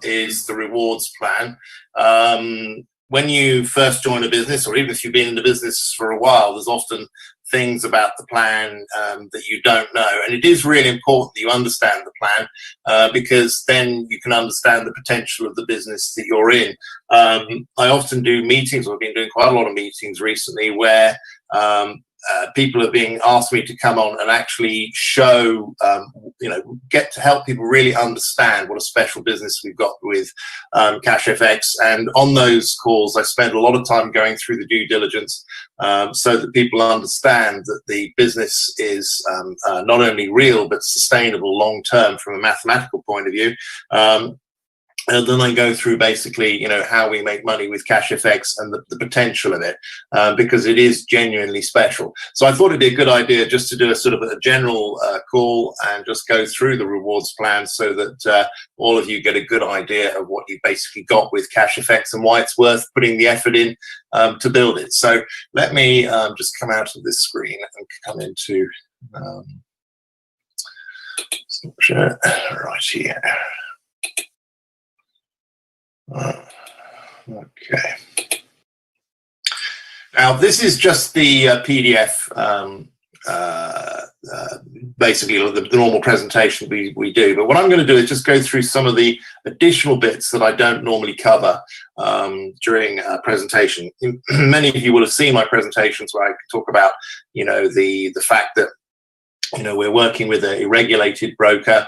is the rewards plan. When you first join a business, or even if you've been in the business for a while, there's often things about the plan that you don't know. And it is really important that you understand the plan because then you can understand the potential of the business that you're in. I often do meetings, or I've been doing quite a lot of meetings recently, where people are being asked me to come on and actually show, get to help people really understand what a special business we've got with CashFX. And on those calls, I spend a lot of time going through the due diligence so that people understand that the business is not only real, but sustainable long term from a mathematical point of view. And then I go through basically, how we make money with CashFX and the potential of it, because it is genuinely special. So I thought it'd be a good idea just to do a sort of a general call and just go through the rewards plan so that all of you get a good idea of what you basically got with CashFX and why it's worth putting the effort in to build it. So let me just come out of this screen and come into right here. Okay. Now this is just the PDF, basically the normal presentation we do. But what I'm going to do is just go through some of the additional bits that I don't normally cover during a presentation. Many of you will have seen my presentations where I talk about, the fact that we're working with a regulated broker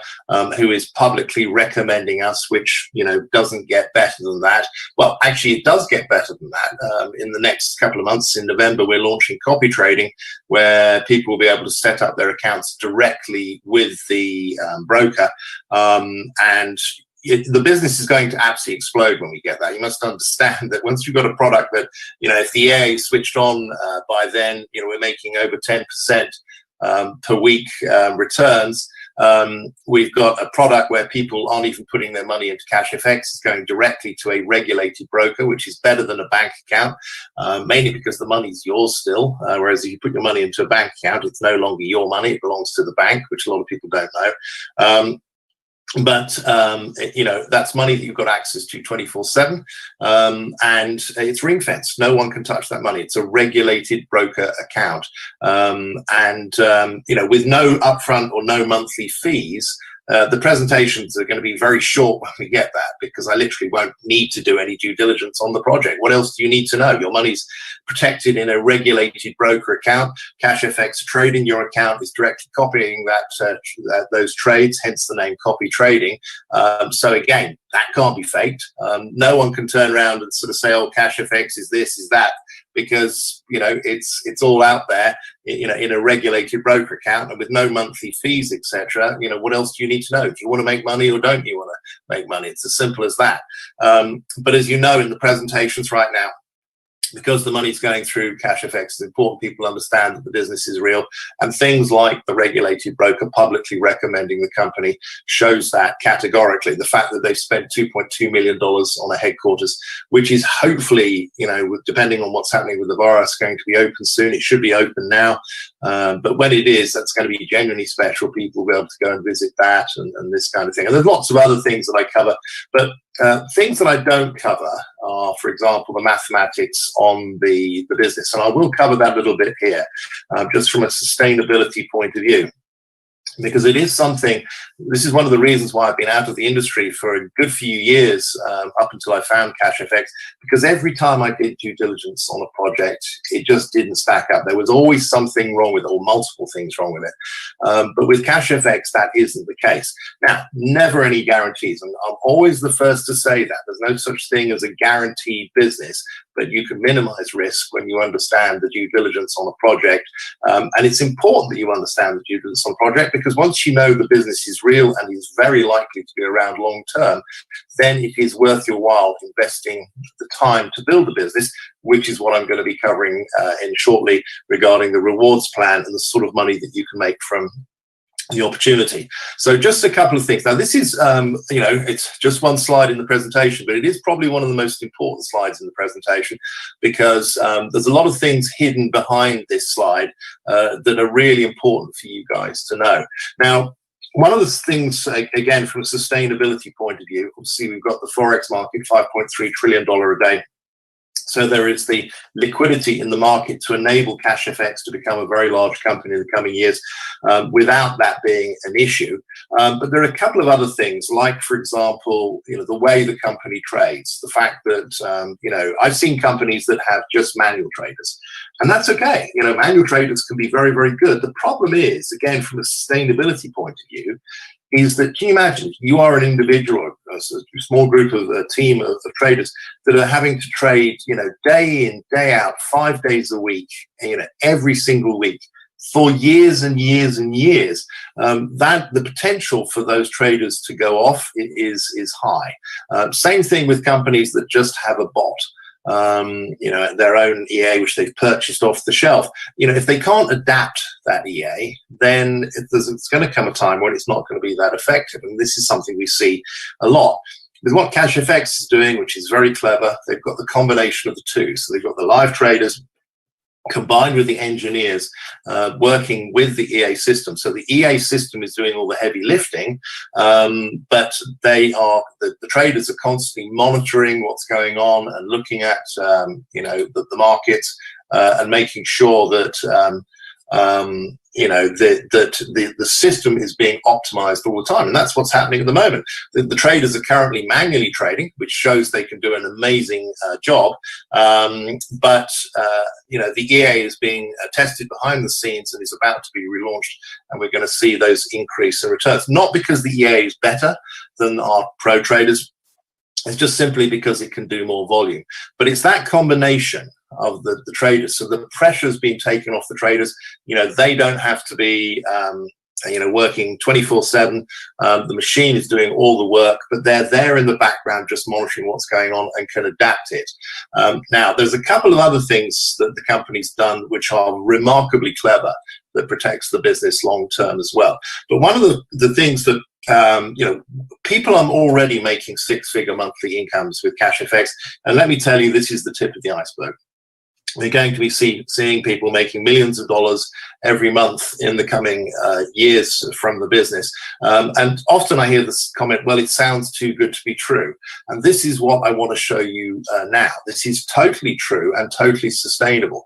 who is publicly recommending us, which, doesn't get better than that. Well, actually, it does get better than that. In the next couple of months, in November, we're launching copy trading, where people will be able to set up their accounts directly with the broker. And the business is going to absolutely explode when we get that. You must understand that once you've got a product that, if the EA is switched on by then, we're making over 10% per week returns. We've got a product where people aren't even putting their money into CashFX. It's going directly to a regulated broker, which is better than a bank account, mainly because the money's yours still. Whereas if you put your money into a bank account, it's no longer your money. It belongs to the bank, which a lot of people don't know. But that's money that you've got access to 24/7, and it's ring fenced. No one can touch that money. It's a regulated broker account, with no upfront or no monthly fees. The presentations are going to be very short when we get that, because I literally won't need to do any due diligence on the project. What else do you need to know? Your money's protected in a regulated broker account. CashFX trading, your account is directly copying those trades, hence the name copy trading. So again, that can't be faked. No one can turn around and sort of say, oh, CashFX is this, is that, because it's all out there in a regulated broker account and with no monthly fees, etc. What else do you need to know? Do you want to make money or don't you want to make money? It's as simple as that. But as you know, in the presentations right now, because the money's going through CashFX, it's important people understand that the business is real, and things like the regulated broker publicly recommending the company shows that categorically. The fact that they've spent $2.2 million on a headquarters, which is hopefully, depending on what's happening with the virus, going to be open soon. It should be open now, but when it is, that's going to be genuinely special. People will be able to go and visit that and this kind of thing. And there's lots of other things that I cover, but things that I don't cover are, for example, the mathematics on the business. And I will cover that a little bit here, just from a sustainability point of view. Because it is something, this is one of the reasons why I've been out of the industry for a good few years, up until I found CashFX, because every time I did due diligence on a project, it just didn't stack up. There was always something wrong with it, or multiple things wrong with it. But with CashFX, that isn't the case. Now, never any guarantees, and I'm always the first to say that. There's no such thing as a guaranteed business, but you can minimize risk when you understand the due diligence on a project. And it's important that you understand the due diligence on a project, because once you know the business is real and is very likely to be around long term, then it is worth your while investing the time to build a business, which is what I'm going to be covering in shortly regarding the rewards plan and the sort of money that you can make from the opportunity. So just a couple of things. Now this is, it's just one slide in the presentation, but it is probably one of the most important slides in the presentation, because there's a lot of things hidden behind this slide that are really important for you guys to know. Now, One of the things, again, from a sustainability point of view, obviously we've got the Forex market, $5.3 trillion a day. So there is the liquidity in the market to enable Cash FX to become a very large company in the coming years without that being an issue. But there are a couple of other things, like, for example, the way the company trades, the fact that, I've seen companies that have just manual traders, and that's okay. Manual traders can be very, very good. The problem is, again, from a sustainability point of view, is that, can you imagine, you are an individual, a small group of a team of traders that are having to trade, day in, day out, 5 days a week, every single week for years and years and years. That the potential for those traders to go off is high. Same thing with companies that just have a bot. Their own EA, which they've purchased off the shelf. If they can't adapt that EA, then it's going to come a time when it's not going to be that effective. And this is something we see a lot. With what Cash FX is doing, which is very clever, they've got the combination of the two. So they've got the live traders combined with the engineers working with the EA system. So the EA system is doing all the heavy lifting, but the traders are constantly monitoring what's going on and looking at the markets and making sure that the system is being optimized all the time. And that's what's happening at the moment. The traders are currently manually trading, which shows they can do an amazing job. But the EA is being tested behind the scenes and is about to be relaunched. And we're going to see those increase in returns, not because the EA is better than our pro traders. It's just simply because it can do more volume. But it's that combination of the traders. So the pressure's being taken off the traders. They don't have to be, working 24/7. The machine is doing all the work, but they're there in the background just monitoring what's going on and can adapt it. Now, there's a couple of other things that the company's done which are remarkably clever that protects the business long term as well. But one of the things that people are already making six-figure monthly incomes with Cash FX, and let me tell you, this is the tip of the iceberg. We're going to be seeing people making millions of dollars every month in the coming years from the business. And often I hear this comment, well, it sounds too good to be true. And this is what I want to show you now. This is totally true and totally sustainable.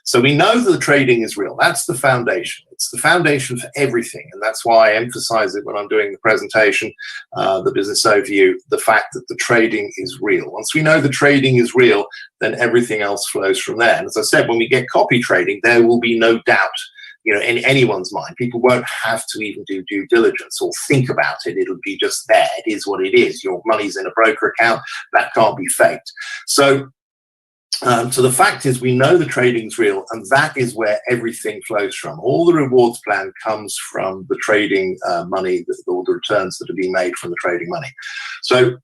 So we know that the trading is real. That's the foundation. It's the foundation for everything. And that's why I emphasize it when I'm doing the presentation, the business overview, the fact that the trading is real. Once we know the trading is real, then everything else flows from there. And as I said, when we get copy trading, there will be no doubt, in anyone's mind. People won't have to even do due diligence or think about it. It'll be just there. It is what it is. Your money's in a broker account. That can't be faked. So the fact is, we know the trading's real, and that is where everything flows from. All the rewards plan comes from the trading money, all the returns that are being made from the trading money. So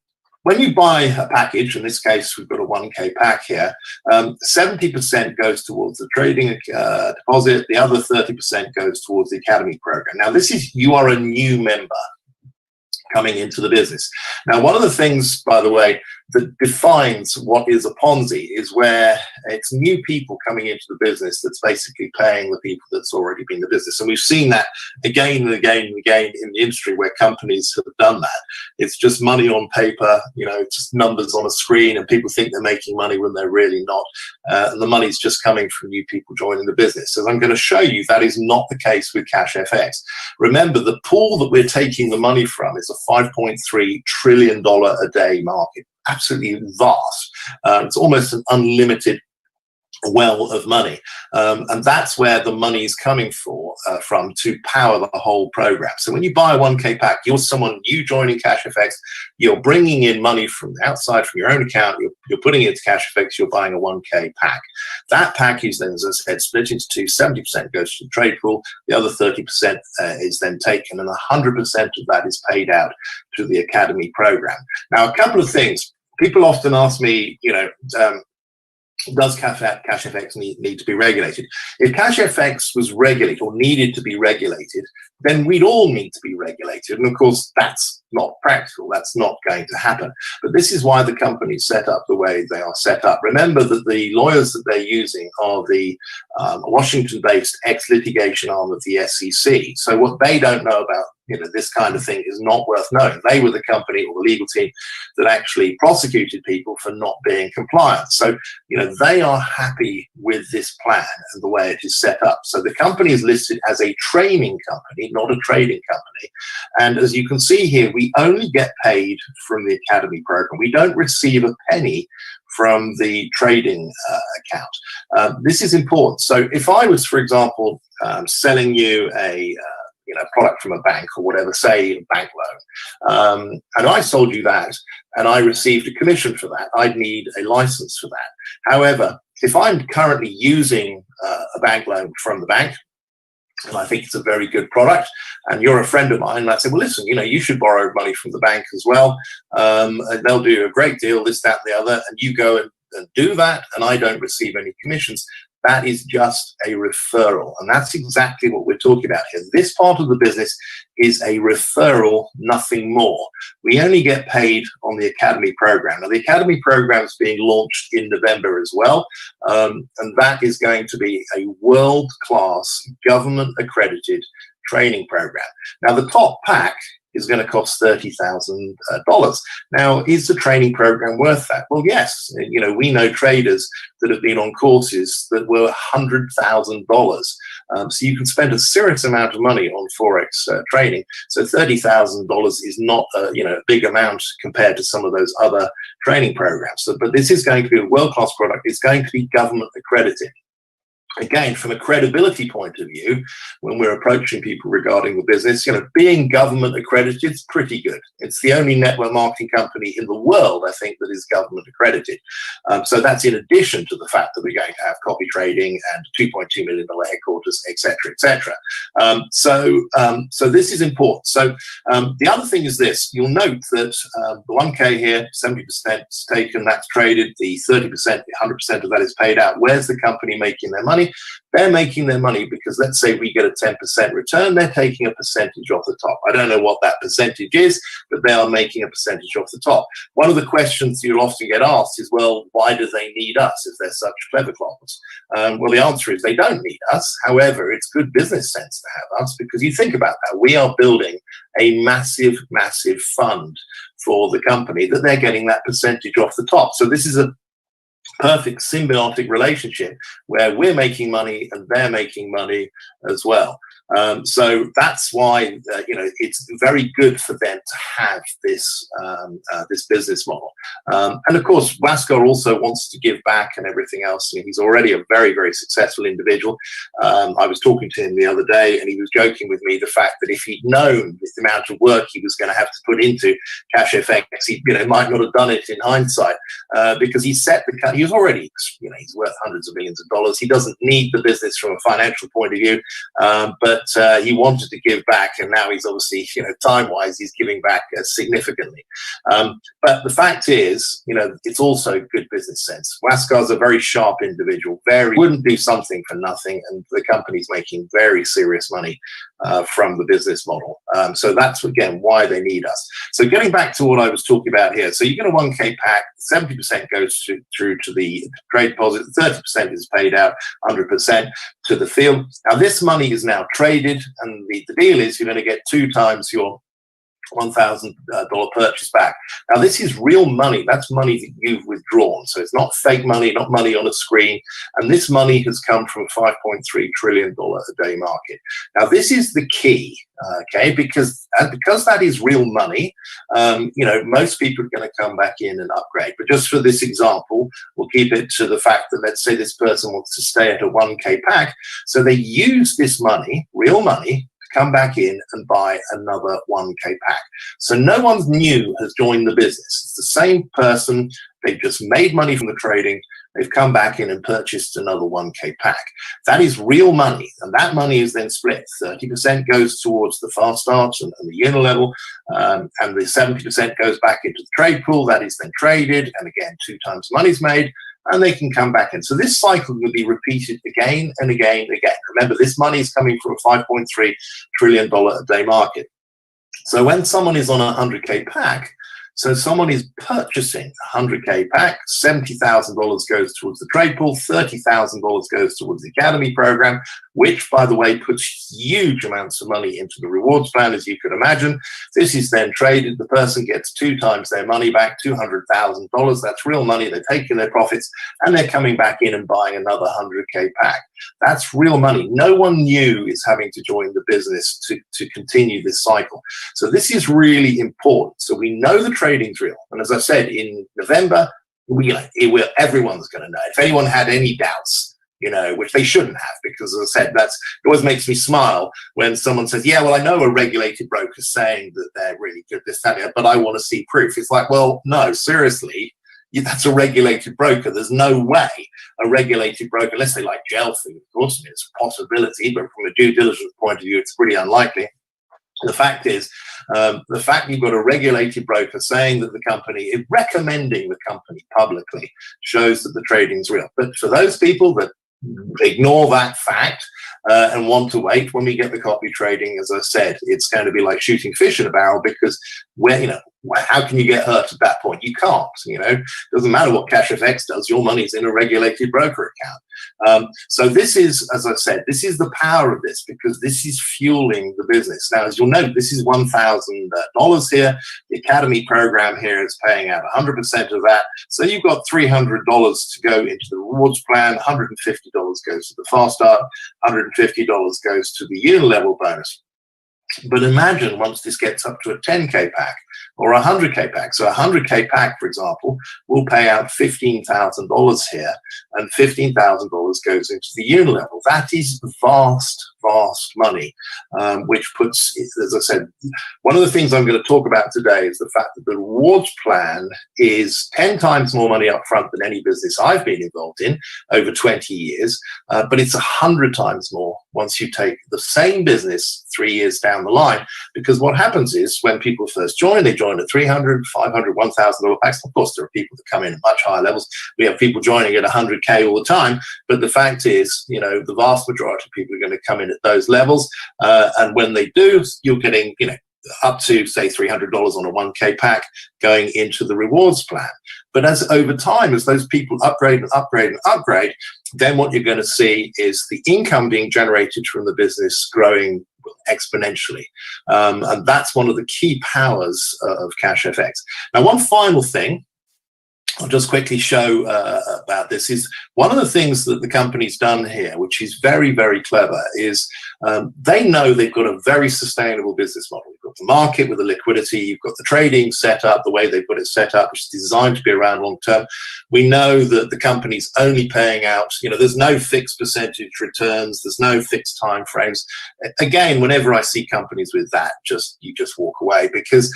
when you buy a package, in this case, we've got a 1K pack here, 70% goes towards the trading deposit. The other 30% goes towards the Academy program. Now, you are a new member coming into the business. Now, one of the things, by the way, that defines what is a Ponzi is where it's new people coming into the business that's basically paying the people that's already been in the business. And we've seen that again and again and again in the industry where companies have done that. It's just money on paper, just numbers on a screen, and people think they're making money when they're really not. And the money's just coming from new people joining the business. So I'm going to show you that is not the case with Cash FX. Remember, the pool that we're taking the money from is a $5.3 trillion a day market. Absolutely vast. It's almost an unlimited well of money, and that's where the money is coming from to power the whole program. So when you buy a 1K pack, you're someone new joining Cash FX, you're bringing in money from the outside, from your own account, you're putting it into Cash FX, you're buying a 1K pack. That pack is then, as I said, split into two. 70% goes to the trade pool, the other 30% is then taken, and 100% of that is paid out to the Academy program. Now, a couple of things. People often ask me, does Cash FX need to be regulated? If Cash FX was regulated or needed to be regulated, then we'd all need to be regulated. And of course, that's not practical. That's not going to happen. But this is why the company's set up the way they are set up. Remember that the lawyers that they're using are the Washington-based ex-litigation arm of the SEC. So what they don't know about this kind of thing is not worth knowing. They were the company or the legal team that actually prosecuted people for not being compliant. So, they are happy with this plan and the way it is set up. So the company is listed as a training company, not a trading company. And as you can see here, we only get paid from the Academy program. We don't receive a penny from the trading account. This is important. So if I was, for example, selling you a product from a bank or whatever, say a bank loan, and I sold you that and I received a commission for that, I'd need a license for that. However, if I'm currently using a bank loan from the bank, and I think it's a very good product, and you're a friend of mine, and I say, well, listen, you should borrow money from the bank as well. And they'll do a great deal, this, that, and the other, and you go and do that, and I don't receive any commissions. That is just a referral. And that's exactly what we're talking about here. This part of the business is a referral, nothing more. We only get paid on the Academy program. Now, the Academy program is being launched in November as well. And that is going to be a world-class, government-accredited training program. Now, the top pack is going to cost $30,000. Now, is the training program worth that? Well, yes. We know traders that have been on courses that were $100,000. So you can spend a serious amount of money on Forex training. So $30,000 is not a big amount compared to some of those other training programs. But this is going to be a world-class product. It's going to be government accredited. Again, from a credibility point of view, when we're approaching people regarding the business, being government accredited is pretty good. It's the only network marketing company in the world, I think, that is government accredited. So that's in addition to the fact that we're going to have copy trading and $2.2 million headquarters, et cetera, et cetera. So this is important. So the other thing is this. You'll note that the 1K here, 70% is taken, that's traded. The 30%, 100% of that is paid out. Where's the company making their money? They're making their money because, let's say we get a 10% return, they're taking a percentage off the top. I don't know what that percentage is, but they are making a percentage off the top. One of the questions you'll often get asked is, well, why do they need us if they're such clever clogs? Well, the answer is they don't need us. However, it's good business sense to have us, because you think about that. We are building a massive, massive fund for the company that they're getting that percentage off the top. So this is a perfect symbiotic relationship where we're making money and they're making money as well. So that's why it's very good for them to have this this business model. And of course, Waskar also wants to give back and everything else. He's already a very, very successful individual. I was talking to him the other day, and he was joking with me the fact that if he'd known the amount of work he was going to have to put into Plan CFX, he might not have done it in hindsight, because he set the he was already he's worth hundreds of millions of dollars. He doesn't need the business from a financial point of view, but he wanted to give back, and now he's obviously, time-wise, he's giving back significantly. But the fact is, it's also good business sense. Waskar's a very sharp individual, wouldn't do something for nothing, and the company's making very serious money from the business model. So that's, again, why they need us. So getting back to what I was talking about here, so you get a 1K pack, 70% goes through to the trade deposit, 30% is paid out, 100% to the field. Now, this money is now traded, and the deal is you're going to get 2 times your $1,000 purchase back. Now, this is real money. That's money that you've withdrawn. So it's not fake money, not money on a screen. And this money has come from a $5.3 trillion a day market. Now, this is the key, okay, because that is real money. Most people are going to come back in and upgrade. But just for this example, we'll keep it to the fact that, let's say this person wants to stay at a 1K pack. So they use this money, real money, come back in and buy another 1K pack. So no one new has joined the business. It's the same person. They've just made money from the trading. They've come back in and purchased another 1K pack. That is real money, and that money is then split. 30% goes towards the fast starts and the unilevel, and the 70% goes back into the trade pool. That is then traded, and again, 2 times money's made, and they can come back in. So this cycle will be repeated again and again and again. Remember, this money is coming from a $5.3 trillion a day market. So when someone is on a 100K pack, So someone is purchasing a 100K pack, $70,000 goes towards the trade pool, $30,000 goes towards the academy program, which, by the way, puts huge amounts of money into the rewards plan, as you could imagine. This is then traded. The person gets 2 times their money back, $200,000. That's real money. They're taking their profits, and they're coming back in and buying another 100K pack. That's real money. No one new is having to join the business to continue this cycle. So this is really important. So we know the trading's real. And as I said, in November, everyone's going to know. If anyone had any doubts, which they shouldn't have, because as I said, it always makes me smile when someone says, yeah, well, I know a regulated broker saying that they're really good, this, that, but I want to see proof. It's like, well, no, seriously, that's a regulated broker. There's no way a regulated broker, unless they like gel food, of course, it's a possibility, but from a due diligence point of view, it's pretty unlikely. The fact is, the fact you've got a regulated broker saying that the company is recommending the company publicly shows that the trading's real. But for those people that ignore that fact and want to wait, when we get the copy trading, as I said, it's going to be like shooting fish in a barrel, because how can you get hurt at that point? You can't. Doesn't matter what Cash FX does. Your money's in a regulated broker account. So this is, as I said, this is the power of this, because this is fueling the business. Now, as you'll note, this is $1,000 here. The Academy program here is paying out 100% of that. So you've got $300 to go into the rewards plan. $150 goes to the fast start. $150 goes to the unilevel bonus. But imagine once this gets up to a 10K pack or a 100K pack. So a 100K pack, for example, will pay out $15,000 here, and $15,000 goes into the unilevel. That is vast money, which puts, as I said, one of the things I'm going to talk about today is the fact that the rewards plan is 10 times more money up front than any business I've been involved in over 20 years, but it's 100 times more once you take the same business 3 years down the line, because what happens is when people first join, they join at $300, $500, $1,000 packs. Of course, there are people that come in at much higher levels. We have people joining at 100K all the time, but the fact is, the vast majority of people are going to come in at those levels, and when they do, you're getting up to, say, $300 on a 1K pack going into the rewards plan. But as over time, as those people upgrade and upgrade and upgrade, then what you're going to see is the income being generated from the business growing exponentially. And that's one of the key powers of Cash FX. Now, one final thing I'll just quickly show about this is one of the things that the company's done here, which is very, very clever, is they know they've got a very sustainable business model. You've got the market with the liquidity, you've got the trading set up, the way they've got it set up, which is designed to be around long term. We know that the company's only paying out, there's no fixed percentage returns, there's no fixed time frames. Again, whenever I see companies with that, you just walk away, because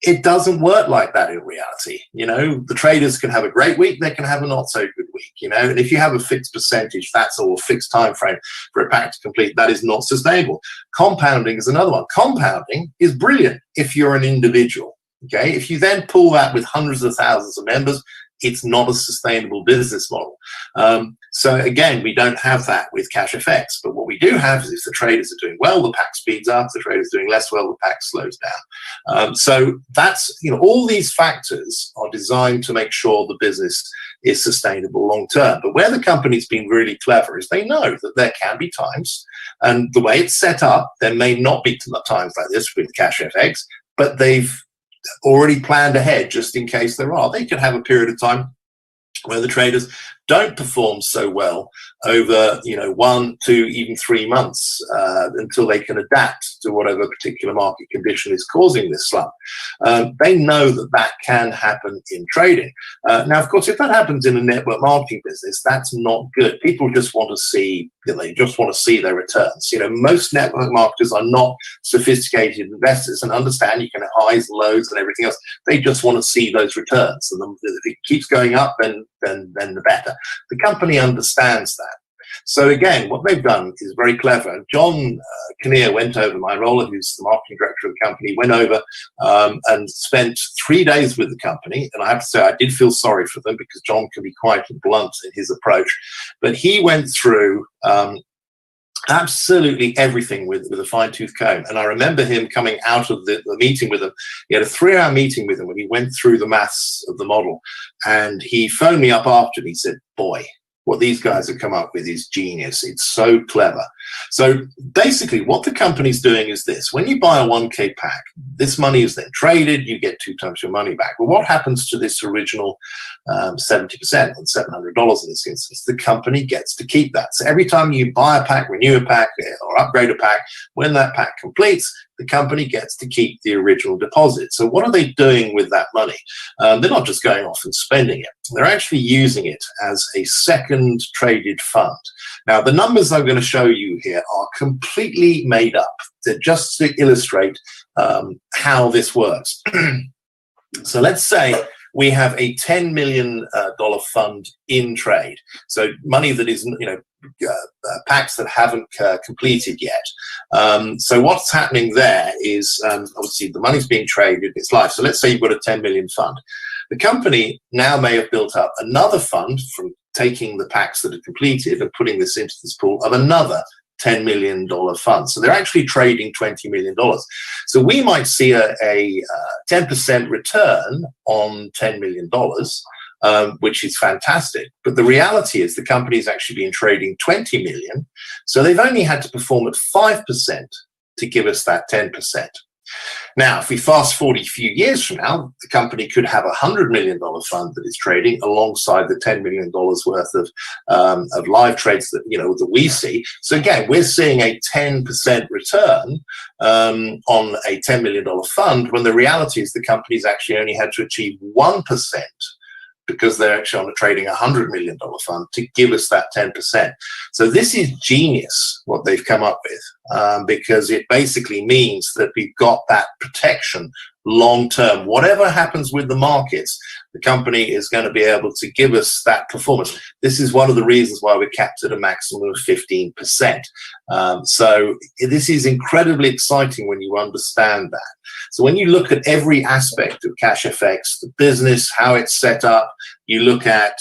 it doesn't work like that in reality. The traders can have a great week, they can have a not so good week, and if you have a fixed percentage, that's all a fixed time frame for a pack to complete, that is not sustainable. Compounding is another one. Compounding is brilliant if you're an individual. Okay, if you then pull that with hundreds of thousands of members, it's not a sustainable business model. So again, we don't have that with Cash FX, but what we do have is if the traders are doing well, the pack speeds up. If the traders are doing less well, the pack slows down. So that's, all these factors are designed to make sure the business is sustainable long term. But where the company's been really clever is they know that there can be times, and the way it's set up, there may not be times like this with Cash FX, but they've already planned ahead just in case there are. They could have a period of time where the traders don't perform so well over 1, 2, even 3 months until they can adapt to whatever particular market condition is causing this slump. They know that can happen in trading. Now, of course, if that happens in a network marketing business, that's not good. People just want to see, they just want to see their returns. Most network marketers are not sophisticated investors and understand you can have highs, lows, and everything else. They just want to see those returns, and if it keeps going up, then the better. The company understands that. So again, what they've done is very clever. John Kinnear went over, my role, who's the marketing director of the company, went over and spent 3 days with the company. And I have to say, I did feel sorry for them, because John can be quite blunt in his approach. But he went through absolutely everything with a fine-tooth comb. And I remember him coming out of the meeting with him. He had a 3-hour meeting with him when he went through the maths of the model, and he phoned me up after and he said, boy, what these guys have come up with is genius. It's so clever. So basically what the company's doing is this: when you buy a 1K pack, this money is then traded, you get 2 times your money back. Well, what happens to this original 70%, and $700 in this instance? The company gets to keep that. So every time you buy a pack, renew a pack, or upgrade a pack, when that pack completes, the company gets to keep the original deposit. So what are they doing with that money? They're not just going off and spending it. They're actually using it as a second traded fund. Now, the numbers I'm going to show you here are completely made up. They're just to illustrate how this works. So let's say we have a $10 million fund in trade. So money that is, packs that haven't completed yet. So what's happening there is obviously the money's being traded, it's live. So let's say you've got a 10 million fund. The company now may have built up another fund from taking the packs that are completed and putting this into this pool of another $10 million fund. So they're actually trading $20 million. So we might see a 10% return on $10 million, which is fantastic. But the reality is the company's actually been trading 20 million. So they've only had to perform at 5% to give us that 10%. Now, if we fast forward a few years from now, the company could have a $100 million fund that is trading alongside the $10 million worth of live trades that, that we see. So again, we're seeing a 10% return on a $10 million fund, when the reality is the company's actually only had to achieve 1%, because they're actually on a trading $100 million fund to give us that 10%. So this is genius, what they've come up with, because it basically means that we've got that protection long term. Whatever happens with the markets, the company is going to be able to give us that performance. This is one of the reasons why we're capped at a maximum of 15%. So this is incredibly exciting when you understand that. So when you look at every aspect of Cash FX, the business, how it's set up, you look at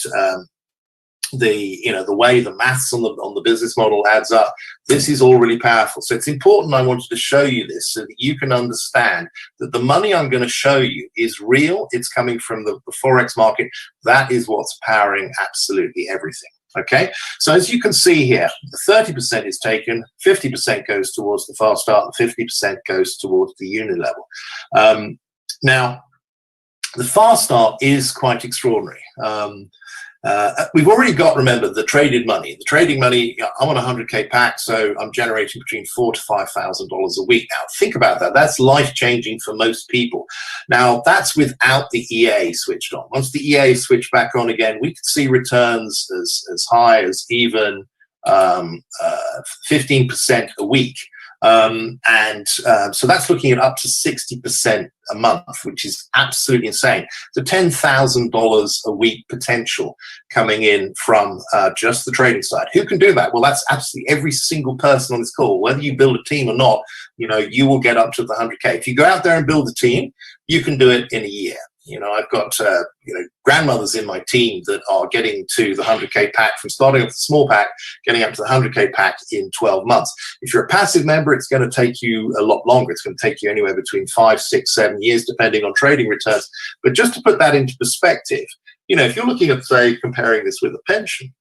the way the maths on the business model adds up. This is all really powerful. So it's important I wanted to show you this so that you can understand that the money I'm going to show you is real. It's coming from the Forex market. That is what's powering absolutely everything. Okay, so as you can see here, 30% is taken, 50% goes towards the fast start, and 50% goes towards the unit level. Now, the fast start is quite extraordinary. We've already got, remember, the traded money. The trading money, I'm on a 100K pack, so I'm generating between $4,000 to $5,000 a week. Now, think about that. That's life-changing for most people. Now, that's without the EA switched on. Once the EA switched back on again, we could see returns as high as even 15% a week. So that's looking at up to 60% a month, which is absolutely insane. So $10,000 a week potential coming in from just the trading side. Who can do that? Well, that's absolutely every single person on this call. Whether you build a team or not, you will get up to the 100K. If you go out there and build a team, you can do it in a year. I've got grandmothers in my team that are getting to the 100K pack from starting with the small pack, getting up to the 100K pack in 12 months. If you're a passive member, it's going to take you a lot longer. It's going to take you anywhere between 5, 6, 7 years, depending on trading returns. But just to put that into perspective, if you're looking at, say, comparing this with a pension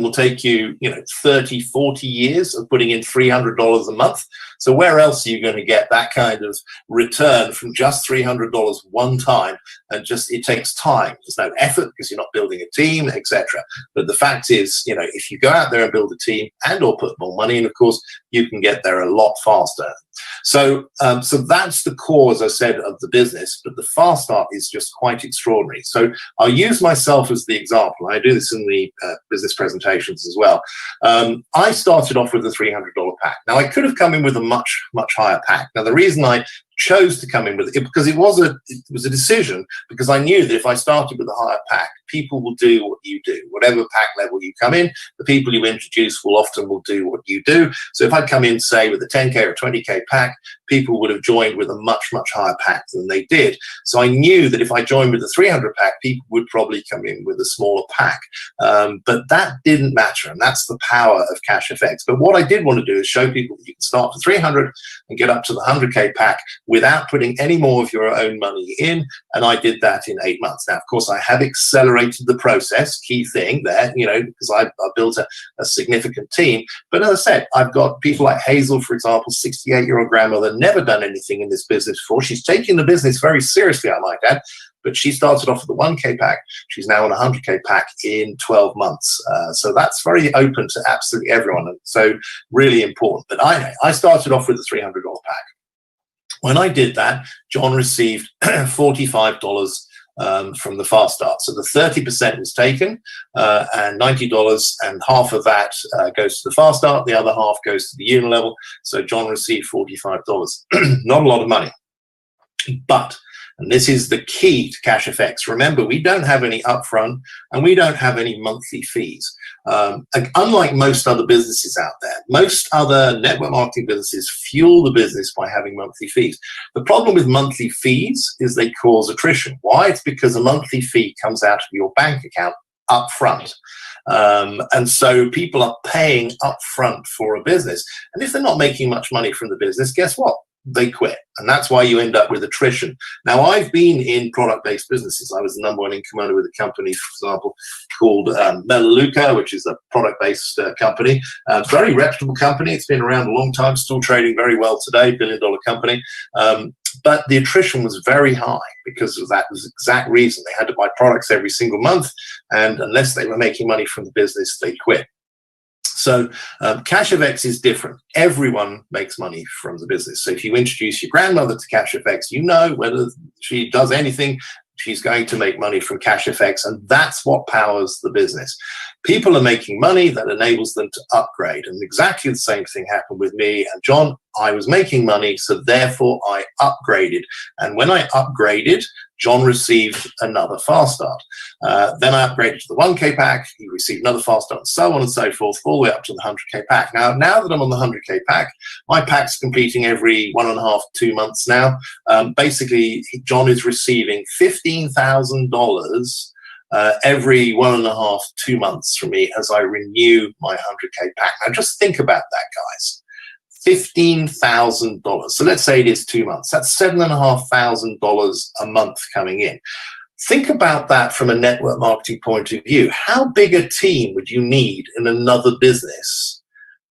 will take you, 30, 40 years of putting in $300 a month. So where else are you going to get that kind of return from just $300 one time? And just, it takes time. There's no effort because you're not building a team, etc. But the fact is, if you go out there and build a team and or put more money in, of course, you can get there a lot faster. So that's the core, as I said, of the business, but the fast start is just quite extraordinary. So I'll use myself as the example. I do this in the business presentations as well. I started off with a $300 pack. Now, I could have come in with a much higher pack. Now, the reason I chose to come in with it because it was a decision, because I knew that if I started with a higher pack, people will do what you do. Whatever pack level you come in, the people you introduce will do what you do. So if I'd come in, say, with a 10K or 20K pack, people would have joined with a much, much higher pack than they did. So I knew that if I joined with a 300 pack, people would probably come in with a smaller pack. But that didn't matter, and that's the power of Cash FX. But what I did want to do is show people that you can start for 300 and get up to the 100K pack without putting any more of your own money in, and I did that in 8 months. Now, of course, I have accelerated the process, key thing there, because I built a significant team. But as I said, I've got people like Hazel, for example, 68-year-old grandmother, never done anything in this business before. She's taking the business very seriously, I might add. But she started off with a 1K pack. She's now on a 100K pack in 12 months. So that's very open to absolutely everyone. And so really important. But I started off with a $300 pack. When I did that, John received $45 from the fast start. So the 30% was taken and $90, and half of that goes to the fast start. The other half goes to the unilevel. So John received $45. Not a lot of money. But, and this is the key to Cash FX, remember, we don't have any upfront and we don't have any monthly fees. Unlike most other businesses out there, most other network marketing businesses fuel the business by having monthly fees. The problem with monthly fees is they cause attrition. Why? It's because a monthly fee comes out of your bank account upfront. And so people are paying upfront for a business. And if they're not making much money from the business, guess what? They quit. And that's why you end up with attrition. Now, I've been in product-based businesses. I was the #1 income earner with a company, for example, called Melaleuca, which is a product-based company. Very reputable company. It's been around a long time, still trading very well today, billion-dollar company. But the attrition was very high because of that exact reason. They had to buy products every single month, and unless they were making money from the business, they quit. So Cash FX is different. Everyone makes money from the business. So if you introduce your grandmother to Cash FX, you know whether she does anything, she's going to make money from Cash FX, and that's what powers the business. People are making money that enables them to upgrade, and exactly the same thing happened with me and John. I was making money, so therefore I upgraded. And when I upgraded, John received another fast start. Then I upgraded to the 1K pack. He received another fast start, and so on and so forth, all the way up to the 100K pack. Now that I'm on the 100K pack, my pack's completing every 1.5 to 2 months now. Basically, John is receiving $15,000 every 1.5 to 2 months from me as I renew my 100K pack. Now, just think about that, guys. $15,000. So let's say it is 2 months. That's $7,500 a month coming in. Think about that from a network marketing point of view. How big a team would you need in another business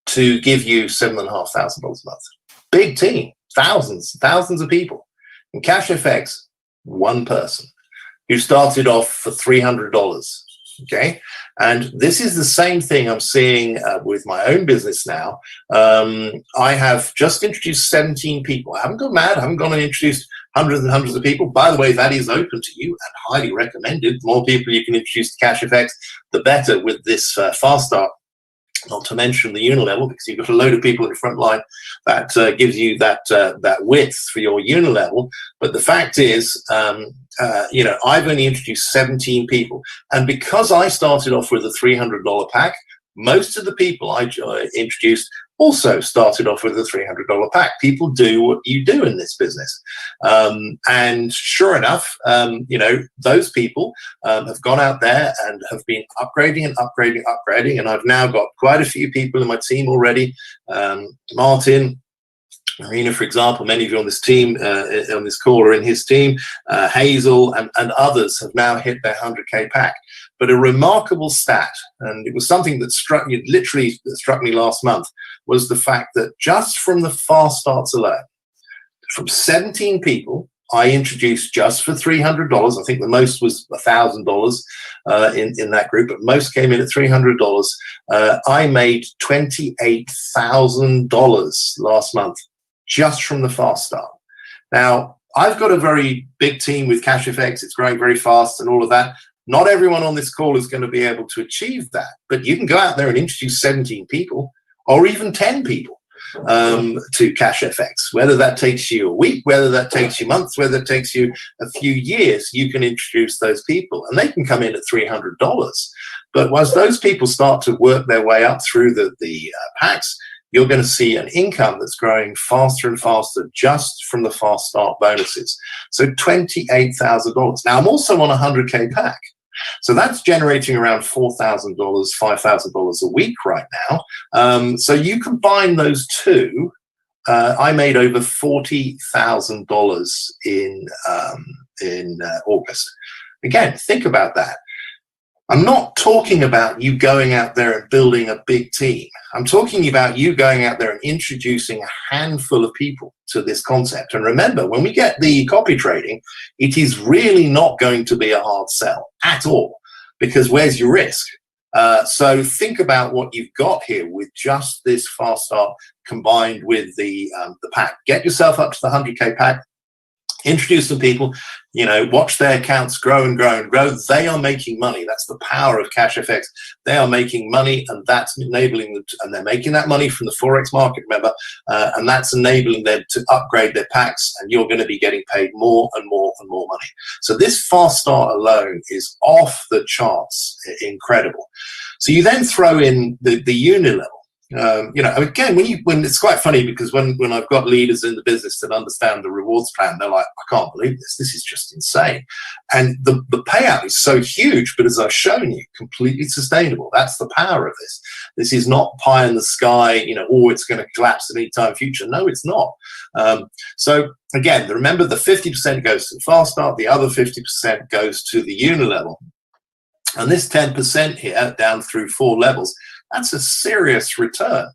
to give you $7,500 a month? Big team, thousands of people. In Cash FX, one person who started off for $300. Okay, and this is the same thing I'm seeing with my own business now. I have just introduced 17 people. I haven't gone mad. I haven't gone and introduced hundreds and hundreds of people. By the way, that is open to you and highly recommended. The more people you can introduce to Cash FX, the better with this fast start. Not to mention the unilevel, because you've got a load of people in the front line that gives you that width for your unilevel. But the fact is, I've only introduced 17 people, and because I started off with a $300 pack, most of the people I introduced also started off with a $300 pack. People do what you do in this business. And sure enough, those people have gone out there and have been upgrading and upgrading. And I've now got quite a few people in my team already. Martin, Marina, for example, many of you on this team, on this call are in his team. Hazel and others have now hit their 100K pack. But a remarkable stat, and it was something that struck me last month, was the fact that just from the fast starts alone, from 17 people I introduced just for $300, I think the most was $1,000 in that group, but most came in at $300. I made $28,000 last month just from the fast start. Now, I've got a very big team with Cash FX. It's growing very fast and all of that. Not everyone on this call is going to be able to achieve that, but you can go out there and introduce 17 people or even 10 people. to Cash FX. Whether that takes you a week, whether that takes you months, whether it takes you a few years, you can introduce those people, and they can come in at $300. But once those people start to work their way up through the packs, you're going to see an income that's growing faster and faster just from the fast start bonuses. So $28,000. Now, I'm also on a 100K pack. So that's generating around $4,000, $5,000 a week right now. So you combine those two, I made over $40,000 in August. Again, think about that. I'm not talking about you going out there and building a big team. I'm talking about you going out there and introducing a handful of people to this concept. And remember, when we get the copy trading, it is really not going to be a hard sell at all, because where's your risk? So think about what you've got here with just this fast start combined with the pack. Get yourself up to the 100K pack. Introduce some people, watch their accounts grow and grow and grow. They are making money. That's the power of Cash FX. They are making money, and that's enabling them and they're making that money from the Forex market, remember, and that's enabling them to upgrade their packs, and you're going to be getting paid more and more and more money. So this fast start alone is off the charts, incredible. So you then throw in the uni level. Again, when it's quite funny, because when I've got leaders in the business that understand the rewards plan, they're like, I can't believe this. This is just insane. And the payout is so huge, but as I've shown you, completely sustainable. That's the power of this. This is not pie in the sky, it's going to collapse at any time in the future. No, it's not. So again, remember, the 50% goes to the fast start, the other 50% goes to the uni level. And this 10% here down through 4 levels, that's a serious return.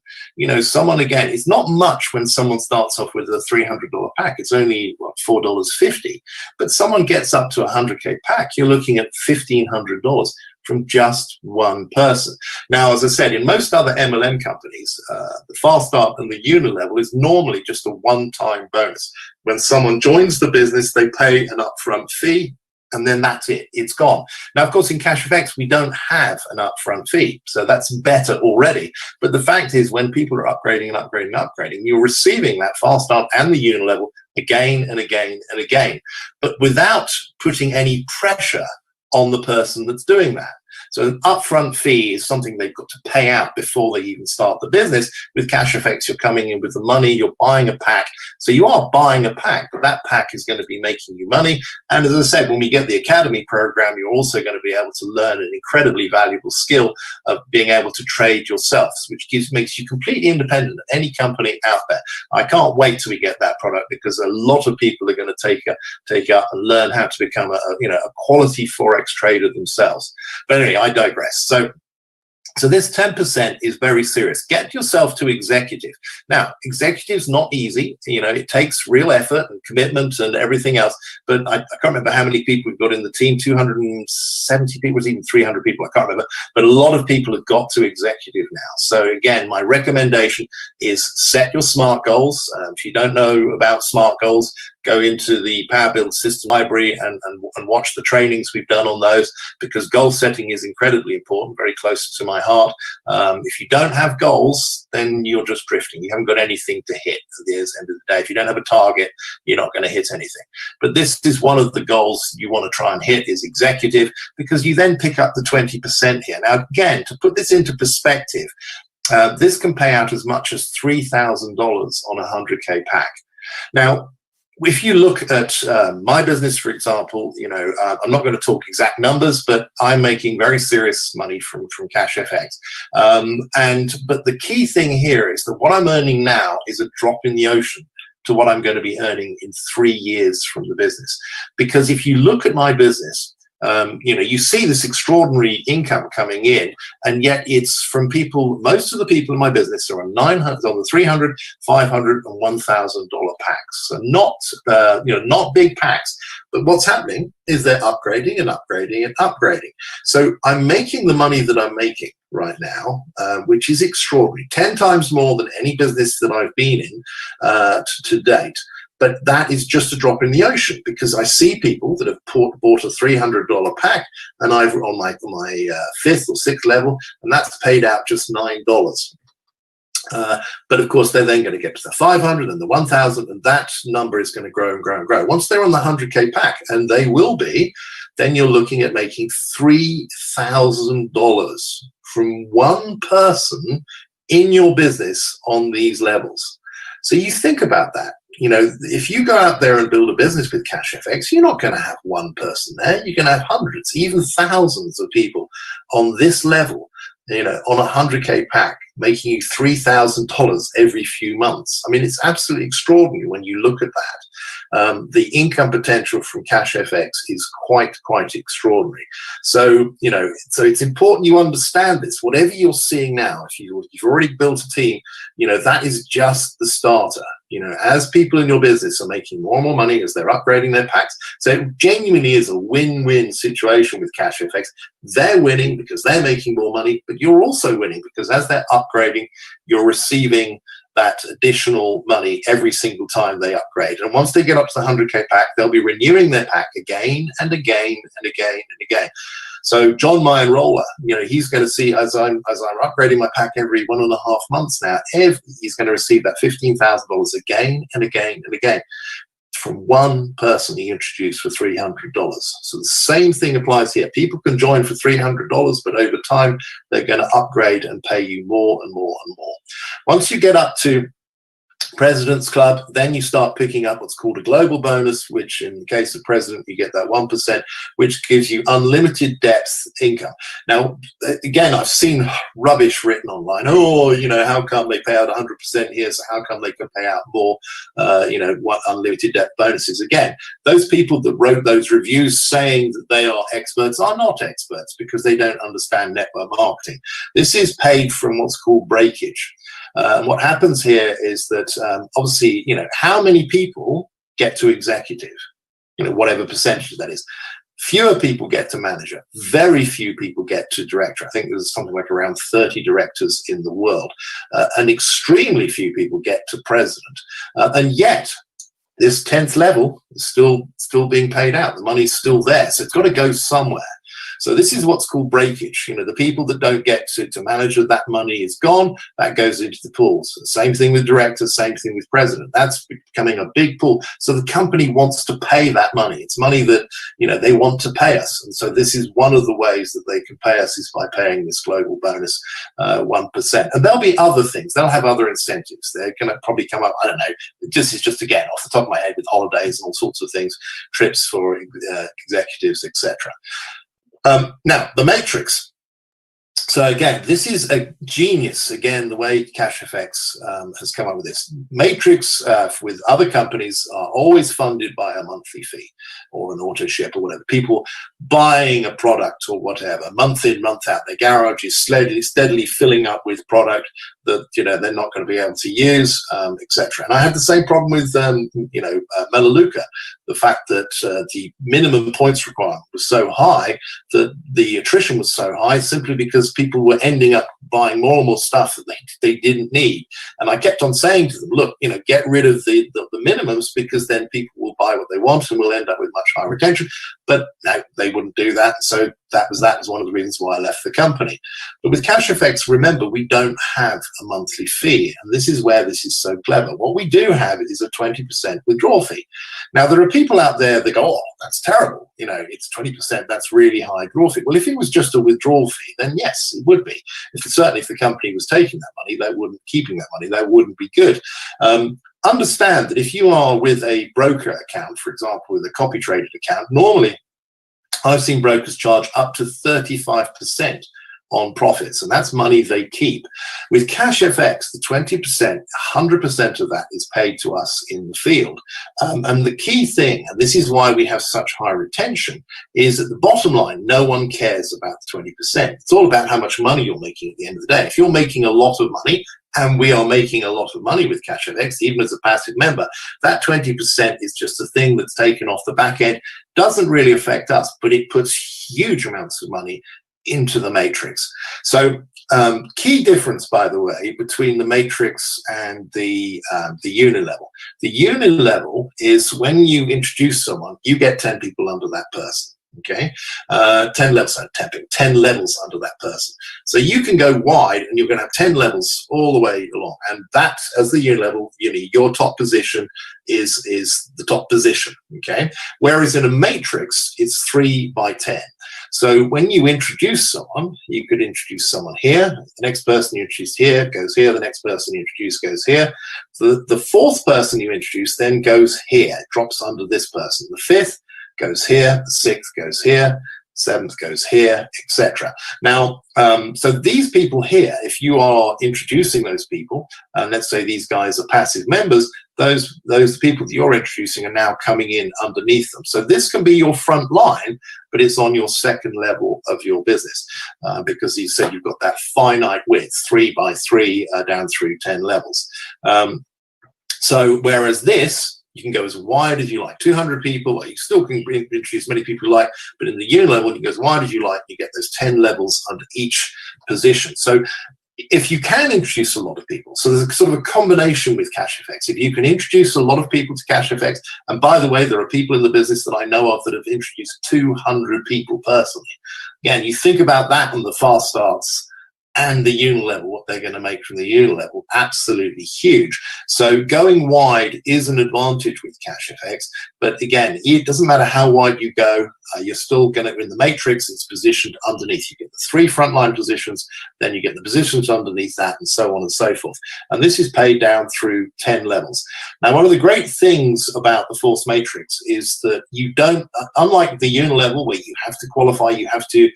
Someone, again, it's not much when someone starts off with a $300 pack. It's only $4.50. But someone gets up to a 100K pack, you're looking at $1,500 from just one person. Now, as I said, in most other MLM companies, the fast start and the uni level is normally just a one-time bonus. When someone joins the business, they pay an upfront fee, and then that's it. It's gone. Now, of course, in Cash FX, we don't have an upfront fee, so that's better already. But the fact is, when people are upgrading and upgrading and upgrading, you're receiving that fast start and the uni level again and again and again, but without putting any pressure on the person that's doing that. So an upfront fee is something they've got to pay out before they even start the business. With Cash FX, you're coming in with the money, you're buying a pack. So you are buying a pack, but that pack is going to be making you money. And as I said, when we get the Academy program, you're also going to be able to learn an incredibly valuable skill of being able to trade yourself, which makes you completely independent of any company out there. I can't wait till we get that product, because a lot of people are going to take up and learn how to become a quality Forex trader themselves. But anyway, I digress. So this 10% is very serious. Get yourself to executive. Now, executive's not easy. It takes real effort and commitment and everything else. But I can't remember how many people we've got in the team, 270 people, was even 300 people, I can't remember. But a lot of people have got to executive now. So again, my recommendation is set your SMART goals. If you don't know about SMART goals, go into the Power Build System library and watch the trainings we've done on those, because goal setting is incredibly important, very close to my heart. If you don't have goals, then you're just drifting. You haven't got anything to hit at the end of the day. If you don't have a target, you're not going to hit anything. But this is one of the goals you want to try and hit, is executive, because you then pick up the 20% here. Now, again, to put this into perspective, this can pay out as much as $3,000 on a 100K pack. Now, if you look at my business, for example, I'm not going to talk exact numbers, but I'm making very serious money from Cash FX. But the key thing here is that what I'm earning now is a drop in the ocean to what I'm going to be earning in 3 years from the business. Because if you look at my business, you see this extraordinary income coming in, and yet it's from people. Most of the people in my business are on the $300, $500, and $1,000 packs. So not big packs. But what's happening is they're upgrading and upgrading and upgrading. So I'm making the money that I'm making right now, which is extraordinary, 10 times more than any business that I've been in to date. But that is just a drop in the ocean, because I see people that have bought a $300 pack, and I've on my 5th or 6th level, and that's paid out just $9. But of course, they're then going to get to the 500 and the 1,000, and that number is going to grow and grow and grow. Once they're on the 100K pack, and they will be, then you're looking at making $3,000 from one person in your business on these levels. So you think about that. You know, if you go out there and build a business with Cash FX, you're not going to have one person there. You're going to have hundreds, even thousands of people on this level, you know, on a 100K pack, making you $3,000 every few months. I mean, it's absolutely extraordinary when you look at that. The income potential from Cash FX is quite extraordinary. So, you know, so it's important you understand this. Whatever you're seeing now, if you've already built a team, you know, that is just the starter. You know, as people in your business are making more and more money as they're upgrading their packs, so it genuinely is a win-win situation with Cash FX. They're winning because they're making more money, but you're also winning because as they're upgrading, you're receiving that additional money every single time they upgrade. And once they get up to the 100K pack, they'll be renewing their pack again and again and again and again. So John Mayan Roller, you know, he's going to see as I'm upgrading my pack every 1.5 months now, he's going to receive that $15,000 again and again and again from one person he introduced for $300. So the same thing applies here. People can join for $300, but over time they're going to upgrade and pay you more and more and more. Once you get up to President's Club, then you start picking up what's called a global bonus, which in the case of President, you get that 1%, which gives you unlimited depth income. Now, again, I've seen rubbish written online. Oh, you know, how come they pay out 100% here? So how come they can pay out more, you know, what unlimited depth bonuses? Again, those people that wrote those reviews saying that they are experts are not experts because they don't understand network marketing. This is paid from what's called breakage. And what happens here is that obviously, you know, how many people get to executive, you know, whatever percentage that is. Fewer people get to manager. Very few people get to director. I think there's something like around 30 directors in the world. And extremely few people get to president. And yet, this 10th level is still being paid out. The money's still there. So it's got to go somewhere. So this is what's called breakage. You know, the people that don't get to manager, that money is gone. That goes into the pools. Same thing with director, same thing with president. That's becoming a big pool. So the company wants to pay that money. It's money that, you know, they want to pay us. And so this is one of the ways that they can pay us is by paying this global bonus 1%. And there'll be other things. They'll have other incentives. They're going to probably come up, I don't know, it's just again, off the top of my head with holidays and all sorts of things, trips for executives, etc. Now, the matrix. So again, this is a genius, again, the way Cash FX has come up with this. Matrix with other companies are always funded by a monthly fee or an auto ship or whatever. People buying a product or whatever, month in, month out. Their garage is steadily filling up with product that, you know, they're not going to be able to use, etc. And I had the same problem with, you know, Melaleuca. The fact that the minimum points requirement was so high that the attrition was so high simply because people were ending up buying more and more stuff that they didn't need. And I kept on saying to them, look, you know, get rid of the minimums because then people will buy what they want and we'll end up with much higher retention. But no, they wouldn't do that. So that was one of the reasons why I left the company. But with Cash FX, remember, we don't have a monthly fee. And this is where this is so clever. What we do have is a 20% withdrawal fee. Now, there are people out there that go, oh, that's terrible. You know, it's 20%. That's really high withdrawal fee. Well, if it was just a withdrawal fee, then yes, it would be. Certainly, if the company was taking that money, they wouldn't keeping that money. That wouldn't be good. Understand that if you are with a broker account, for example, with a copy traded account, normally I've seen brokers charge up to 35% on profits, and that's money they keep. With Cash FX, the 20%, 100% of that is paid to us in the field. And the key thing, and this is why we have such high retention, is at the bottom line, no one cares about the 20%. It's all about how much money you're making at the end of the day. If you're making a lot of money, and we are making a lot of money with Cash FX, even as a passive member, that 20% is just a thing that's taken off the back end. Doesn't really affect us, but it puts huge amounts of money into the matrix. So key difference, by the way, between the matrix and the unilevel. The unilevel is when you introduce someone, you get 10 people under that person. Okay, 10 levels, so 10 levels under that person. So you can go wide and you're going to have 10 levels all the way along. And that, as the unit level, your top position is the top position. Okay, whereas in a matrix, it's 3 by 10. So when you introduce someone, you could introduce someone here. The next person you introduce here goes here. The next person you introduce goes here. So the fourth person you introduce then goes here, drops under this person. The fifth goes here, the sixth goes here, seventh goes here, etc. Now, so these people here, if you are introducing those people, and let's say these guys are passive members, those people that you're introducing are now coming in underneath them. So this can be your front line, but it's on your second level of your business, because you said you've got that finite width, 3 by 3 down through 10 levels. So whereas this, you can go as wide as you like, 200 people, or you still can introduce many people you like, but in the unit level, you can go as wide as you like, you get those 10 levels under each position. So if you can introduce a lot of people, so there's a sort of a combination with CashFX. If you can introduce a lot of people to CashFX, and by the way, there are people in the business that I know of that have introduced 200 people personally. Again, you think about that on the fast starts and the unit level, what they're going to make from the unit level, absolutely huge. So going wide is an advantage with CashFX, but again, it doesn't matter how wide you go, you're still going to, in the matrix, it's positioned underneath. You get the 3 frontline positions, then you get the positions underneath that, and so on and so forth. And this is paid down through 10 levels. Now, one of the great things about the force matrix is that you don't, unlike the unit level where you have to qualify, you have to,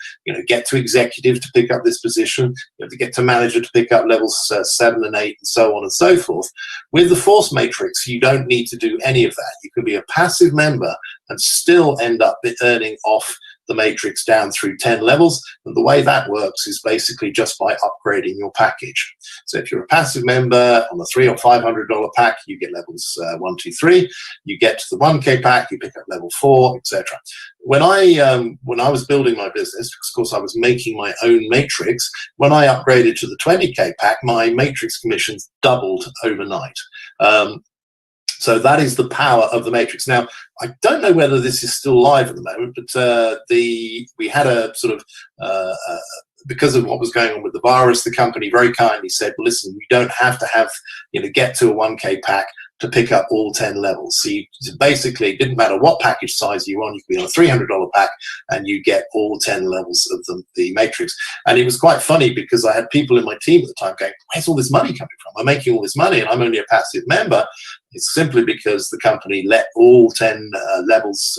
get to executive to pick up this position, you have to get to manager to pick up levels 7 and 8, and so on and so forth. With the force matrix, you don't need to do any of that. You can be a passive member and still end up earning off the matrix down through 10 levels. And the way that works is basically just by upgrading your package. So if you're a passive member on the $300 or $500 pack, you get levels 1, 2, 3. You get to the 1K pack, you pick up level 4, etc. When I was building my business, because of course I was making my own matrix, when I upgraded to the 20K pack, my matrix commissions doubled overnight. So that is the power of the matrix. Now, I don't know whether this is still live at the moment, but we had a sort of, because of what was going on with the virus, the company very kindly said, well, listen, you don't have to have, get to a 1K pack to pick up all 10 levels. So you basically, it didn't matter what package size you want, you could be on a $300 pack and you get all 10 levels of the matrix. And it was quite funny because I had people in my team at the time going, where's all this money coming from? I'm making all this money and I'm only a passive member. It's simply because the company let all 10 levels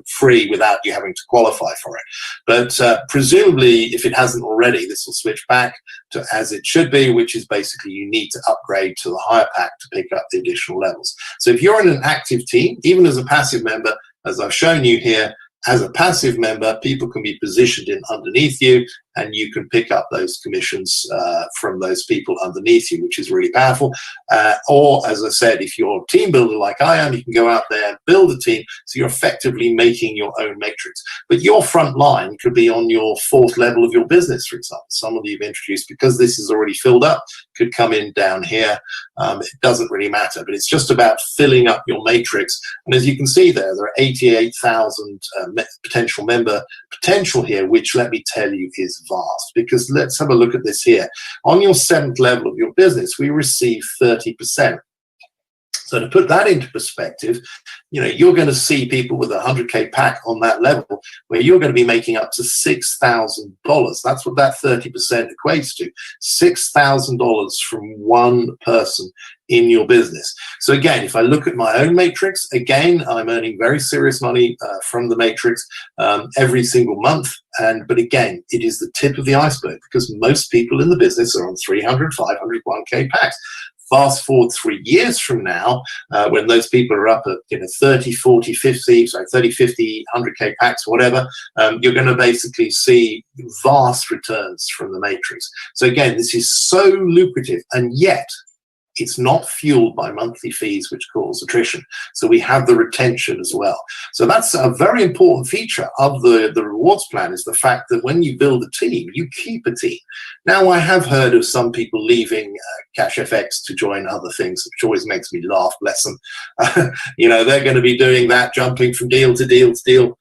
free without you having to qualify for it. But presumably, if it hasn't already, this will switch back to as it should be, which is basically you need to upgrade to the higher pack to pick up the additional levels. So if you're in an active team, even as a passive member, as I've shown you here, as a passive member, people can be positioned in underneath you and you can pick up those commissions from those people underneath you, which is really powerful. Or, as I said, if you're a team builder like I am, you can go out there and build a team, so you're effectively making your own matrix. But your front line could be on your 4th level of your business, for example. Some of you've introduced, because this is already filled up, could come in down here. It doesn't really matter, but it's just about filling up your matrix. And as you can see there are 88,000 potential member potential here, which, let me tell you, is vast. Because let's have a look at this here. On your 7th level of your business, we receive 30%. So to put that into perspective, you're going to see people with a 100K pack on that level where you're going to be making up to $6,000. That's what that 30% equates to. $6,000 from one person in your business. So again, if I look at my own matrix, again, I'm earning very serious money from the matrix every single month. But again, it is the tip of the iceberg because most people in the business are on 300, 500, 1K packs. Fast forward 3 years from now, when those people are up at 30, 40, 50, 30, 50, 100K packs, whatever, you're going to basically see vast returns from the matrix. So again, this is so lucrative, and yet it's not fueled by monthly fees, which cause attrition. So we have the retention as well. So that's a very important feature of the rewards plan, is the fact that when you build a team, you keep a team. Now, I have heard of some people leaving CashFX to join other things, which always makes me laugh, bless them. They're going to be doing that, jumping from deal to deal to deal.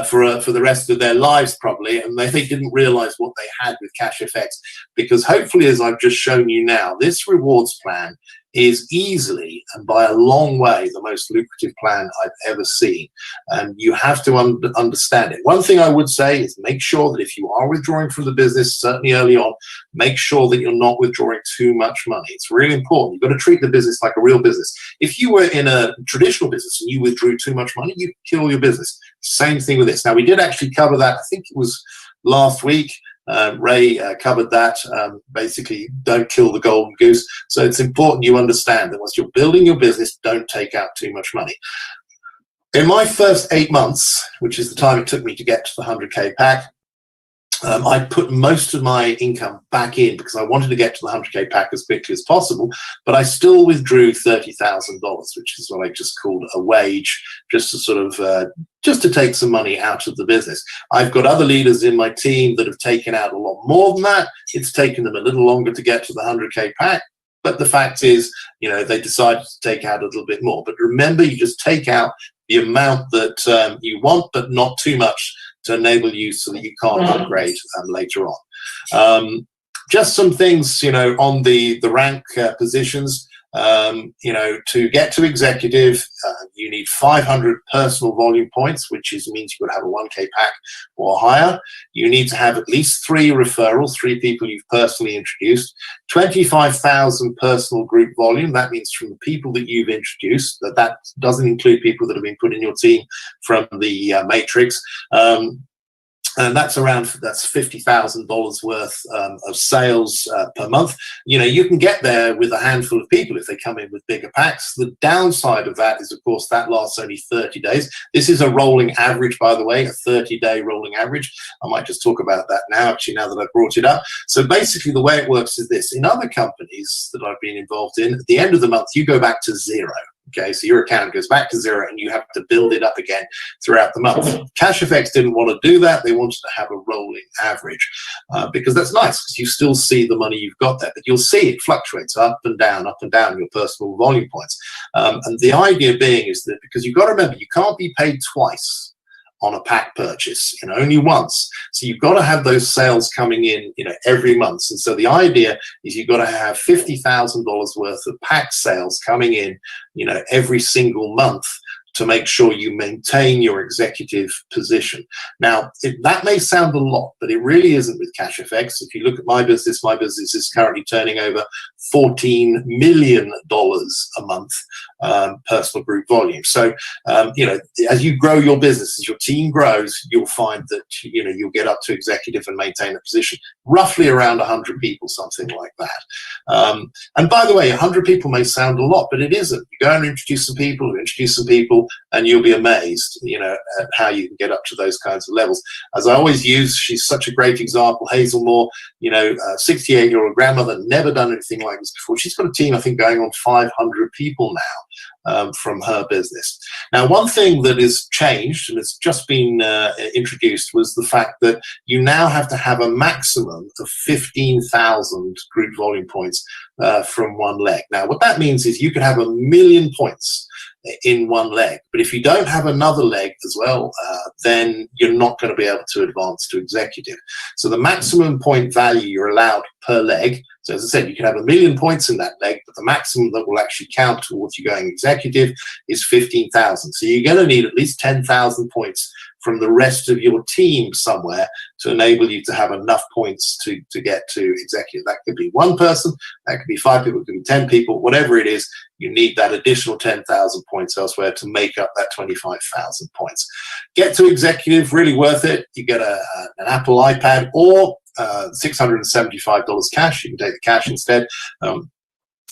for the rest of their lives probably, and they didn't realize what they had with Cash FX, because hopefully, as I've just shown you now, this rewards plan is easily and by a long way the most lucrative plan I've ever seen, and you have to understand it. One thing I would say is make sure that if you are withdrawing from the business, certainly early on, make sure that you're not withdrawing too much money. It's really important. You've got to treat the business like a real business. If you were in a traditional business and you withdrew too much money, you'd kill your business. Same thing with this. Now, we did actually cover that, I think it was last week. Ray covered that. Basically, don't kill the golden goose. So it's important you understand that once you're building your business, don't take out too much money. In my first 8 months, which is the time it took me to get to the 100K pack, I put most of my income back in because I wanted to get to the 100K pack as quickly as possible, but I still withdrew $30,000, which is what I just called a wage, just to sort of just to take some money out of the business. I've got other leaders in my team that have taken out a lot more than that. It's taken them a little longer to get to the 100K pack, but the fact is, you know, they decided to take out a little bit more. But remember, you just take out the amount that you want, but not too much, to enable you so that you can't upgrade later on. Just some things, you know, on the rank positions. You know, to get to executive, you need 500 personal volume points, which means you've got to have a 1K pack or higher. You need to have at least 3 referrals, 3 people you've personally introduced, 25,000 personal group volume. That means from the people that you've introduced. That doesn't include people that have been put in your team from the matrix. And that's $50,000 worth of sales per month. You know, you can get there with a handful of people if they come in with bigger packs. The downside of that is, of course, that lasts only 30 days. This is a rolling average, by the way, a 30-day rolling average. I might just talk about that now, actually, now that I've brought it up. So basically, the way it works is this. In other companies that I've been involved in, at the end of the month, you go back to 0. Okay, so your account goes back to 0 and you have to build it up again throughout the month. Cash FX didn't want to do that. They wanted to have a rolling average because that's nice, because you still see the money you've got there, but you'll see it fluctuates up and down, your personal volume points. And the idea being is that, because you've got to remember, you can't be paid twice on a pack purchase, you know, only once. So you've got to have those sales coming in, you know, every month. And so the idea is you've got to have $50,000 worth of pack sales coming in, you know, every single month, to make sure you maintain your executive position. Now, that may sound a lot, but it really isn't with Cash FX. If you look at my business is currently turning over $14 million a month, personal group volume. So, you know, as you grow your business, as your team grows, you'll find that, you know, you'll get up to executive and maintain a position, roughly around 100 people, something like that. And by the way, 100 people may sound a lot, but it isn't. You go and introduce some people, and you'll be amazed, you know, at how you can get up to those kinds of levels. As I always use, she's such a great example, Hazel Moore, you know, 68-year-old grandmother, never done anything like this before. She's got a team, I think, going on 500 people now from her business. Now, one thing that has changed, and it's just been introduced, was the fact that you now have to have a maximum of 15,000 group volume points from one leg. Now, what that means is you could have 1 million points in one leg, but if you don't have another leg as well, then you're not going to be able to advance to executive. So the maximum point value you're allowed per leg, so as I said, you can have 1 million points in that leg, but the maximum that will actually count towards you going executive is 15,000. So you're going to need at least 10,000 points from the rest of your team somewhere to enable you to have enough points to get to executive. That could be one person, that could be 5 people, it could be 10 people, whatever it is, you need that additional 10,000 points elsewhere to make up that 25,000 points. Get to executive, really worth it. You get an Apple iPad or $675 cash. You can take the cash instead.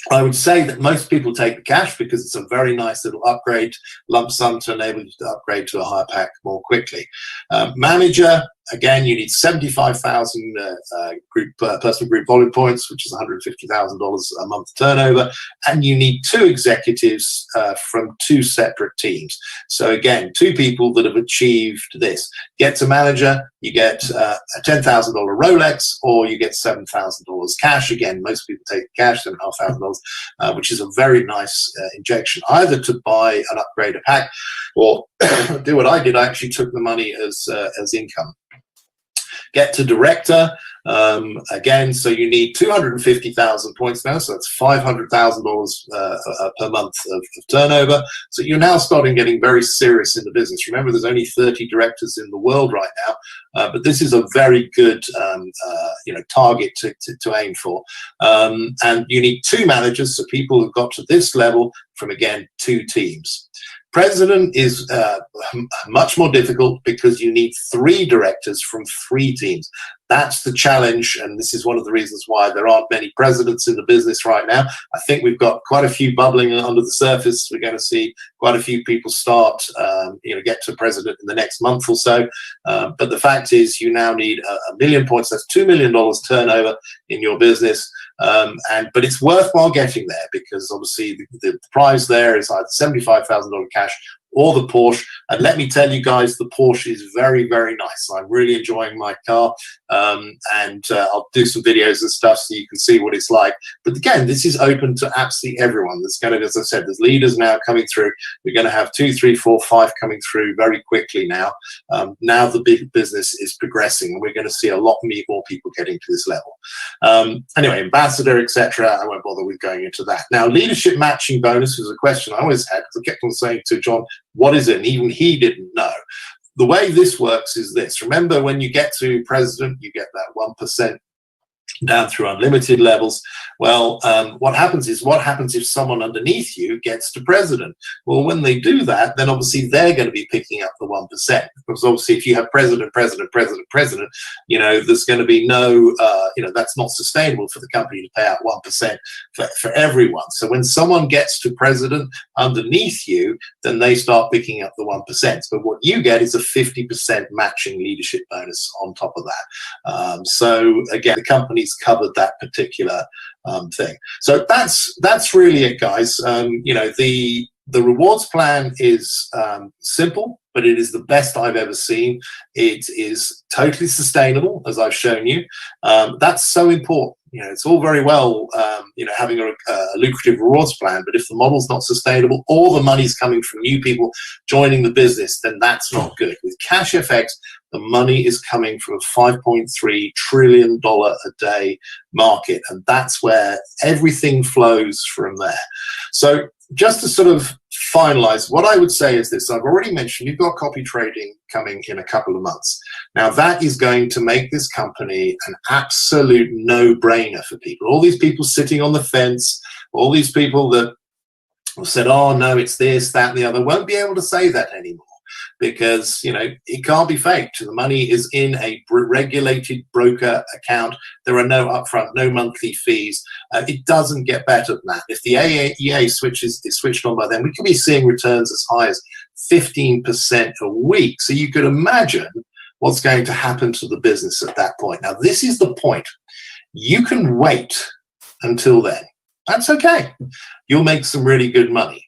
I would say that most people take the cash because it's a very nice little upgrade lump sum to enable you to upgrade to a higher pack more quickly. Manager, Again, you need 75,000 personal group volume points, which is $150,000 a month turnover, and you need 2 executives from 2 separate teams. So again, 2 people that have achieved this. Get to manager, you get a $10,000 Rolex, or you get $7,000 cash. Again, most people take cash, $7,500, which is a very nice injection, either to buy an upgrader pack or do what I did. I actually took the money as income. Get to director, again, so you need 250,000 points now, so that's $500,000 per month of turnover. So you're now starting getting very serious in the business. Remember, there's only 30 directors in the world right now, but this is a very good target to aim for. And you need 2 managers, so people who've got to this level from, again, 2 teams. President is much more difficult because you need 3 directors from 3 teams. That's the challenge, and this is one of the reasons why there aren't many presidents in the business right now. I think we've got quite a few bubbling under the surface. We're going to see quite a few people start, get to president in the next month or so. But the fact is, you now need a million points. That's $2 million turnover in your business. But it's worthwhile getting there, because obviously the prize there is either $75,000 cash or the Porsche. And let me tell you guys, the Porsche is very, very nice. I'm really enjoying my car, and I'll do some videos and stuff so you can see what it's like. But again, this is open to absolutely everyone. There's going to, as I said, there's leaders now coming through. We're going to have 2, 3, 4, 5 coming through very quickly now. Now the big business is progressing, and we're going to see a lot more people getting to this level. Anyway, ambassador, etc. I won't bother with going into that. Now, leadership matching bonus was a question I always had, because I kept on saying to John, what is it? And even he didn't know. The way this works is this. Remember, when you get to president, you get that 1% down through unlimited levels. Well, what happens if someone underneath you gets to president? Well, when they do that, then obviously they're going to be picking up the 1%, because obviously if you have president, there's going to be no, that's not sustainable for the company to pay out 1% for everyone. So when someone gets to president underneath you, then they start picking up the 1%. But what you get is a 50% matching leadership bonus on top of that. So again, the company's covered that particular thing. So that's really it, guys. The rewards plan is simple, but it is the best I've ever seen. It is totally sustainable, as I've shown you. That's so important. It's all very well, having a lucrative rewards plan, but if the model's not sustainable, or the money's coming from new people joining the business, then that's not good. With Cash FX, the money is coming from a $5.3 trillion a day market, and that's where everything flows from there. So just to sort of finalize, what I would say is this. I've already mentioned you've got copy trading coming in a couple of months. Now, that is going to make this company an absolute no-brainer for people. All these people sitting on the fence, all these people that have said, oh, no, it's this, that, and the other, won't be able to say that anymore, because it can't be faked. The money is in a regulated broker account. There are no upfront, no monthly fees. It doesn't get better than that. If the AEA switch is switched on by then, we could be seeing returns as high as 15% a week. So you could imagine what's going to happen to the business at that point. Now, this is the point. You can wait until then. That's okay. You'll make some really good money.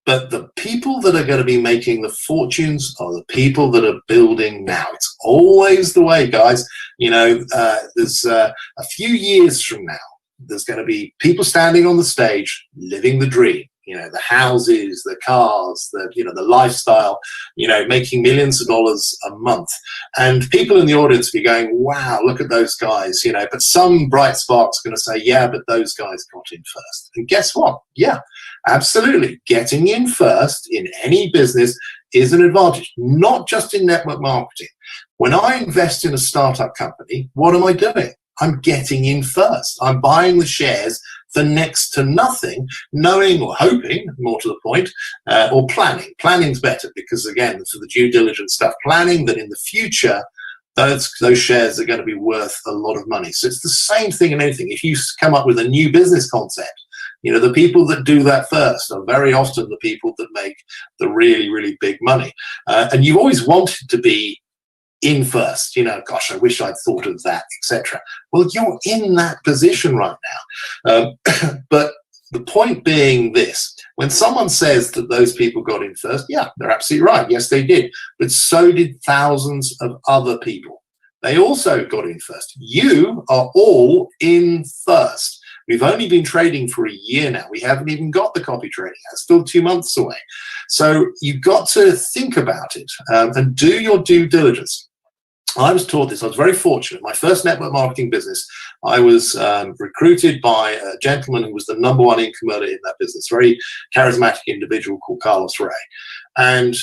But the people that are going to be making the fortunes are the people that are building now. It's always the way, guys. There's a few years from now, there's going to be people standing on the stage living the dream. The houses, the cars, the lifestyle, making millions of dollars a month. And people in the audience will be going, wow, look at those guys, but some bright spark's going to say, yeah, but those guys got in first. And guess what? Yeah, absolutely. Getting in first in any business is an advantage, not just in network marketing. When I invest in a startup company, what am I doing? I'm getting in first. I'm buying the shares for next to nothing, knowing or hoping, more to the point, or planning. Planning's better because, again, for the due diligence stuff, planning that in the future, those shares are going to be worth a lot of money. So it's the same thing in anything. If you come up with a new business concept, the people that do that first are very often the people that make the really, really big money. And you've always wanted to be in first, gosh, I wish I'd thought of that, etc. Well, you're in that position right now. But the point being this, when someone says that those people got in first, yeah, they're absolutely right. Yes, they did. But so did thousands of other people. They also got in first. You are all in first. We've only been trading for a year now. We haven't even got the copy trading. That's still 2 months away. So you've got to think about it and do your due diligence. I was taught this. I was very fortunate. My first network marketing business, I was recruited by a gentleman who was the #1 income earner in that business, very charismatic individual called Carlos Ray. And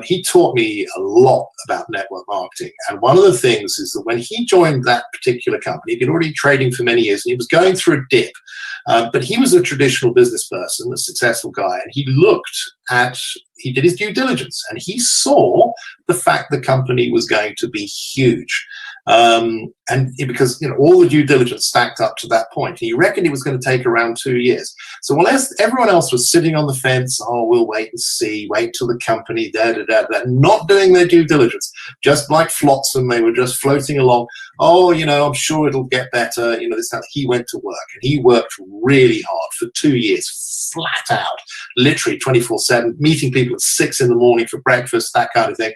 he taught me a lot about network marketing. And one of the things is that when he joined that particular company, he'd been already trading for many years, and he was going through a dip. But he was a traditional business person, a successful guy, and he did his due diligence, and he saw the fact the company was going to be huge. Because all the due diligence stacked up to that point. He reckoned it was going to take around 2 years. So while everyone else was sitting on the fence, we'll wait and see, wait till the company, not doing their due diligence, just like flotsam, they were just floating along. I'm sure it'll get better. This time he went to work, and he worked really hard for 2 years, flat out, literally 24/7, meeting people at 6 in the morning for breakfast, that kind of thing.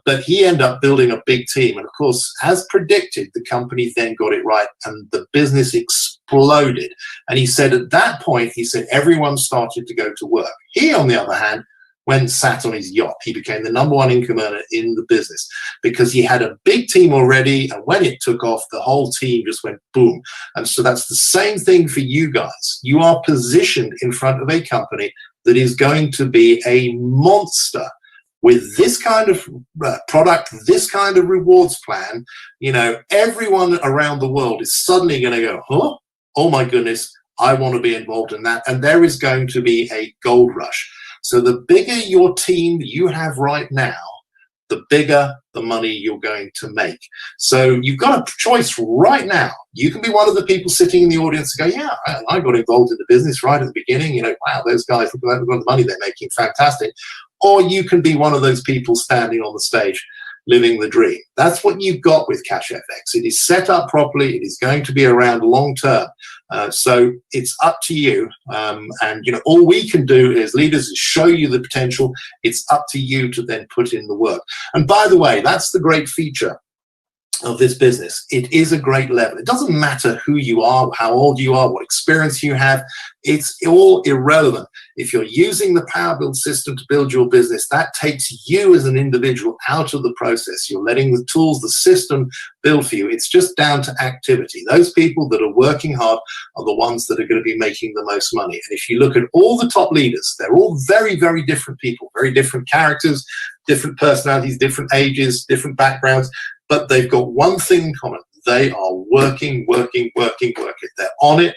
But he ended up building a big team. And of course, as predicted, the company then got it right, and the business exploded. And he said at that point, everyone started to go to work. He, on the other hand, went and sat on his yacht. He became the #1 income earner in the business because he had a big team already, and when it took off, the whole team just went boom. And so that's the same thing for you guys. You are positioned in front of a company that is going to be a monster with this kind of product, this kind of rewards plan. Everyone around the world is suddenly going to go, huh? Oh my goodness, I want to be involved in that. And there is going to be a gold rush. So the bigger your team you have right now, the bigger the money you're going to make. So you've got a choice right now. You can be one of the people sitting in the audience and go, yeah, I got involved in the business right at the beginning. Wow, those guys, look at the money they're making, fantastic. Or you can be one of those people standing on the stage living the dream. That's what you've got with Cash FX. It is set up properly. It is going to be around long term. So it's up to you. And all we can do as leaders is show you the potential. It's up to you to then put in the work. And by the way, that's the great feature of this business. It is a great level. It doesn't matter who you are, how old you are, what experience you have. It's all irrelevant. If you're using the Power Build system to build your business, that takes you as an individual out of the process. You're letting the tools, the system build for you. It's just down to activity. Those people that are working hard are the ones that are going to be making the most money. And if you look at all the top leaders, they're all very, very different people, very different characters, different personalities, different ages, different backgrounds. But they've got one thing in common. They are working. They're on it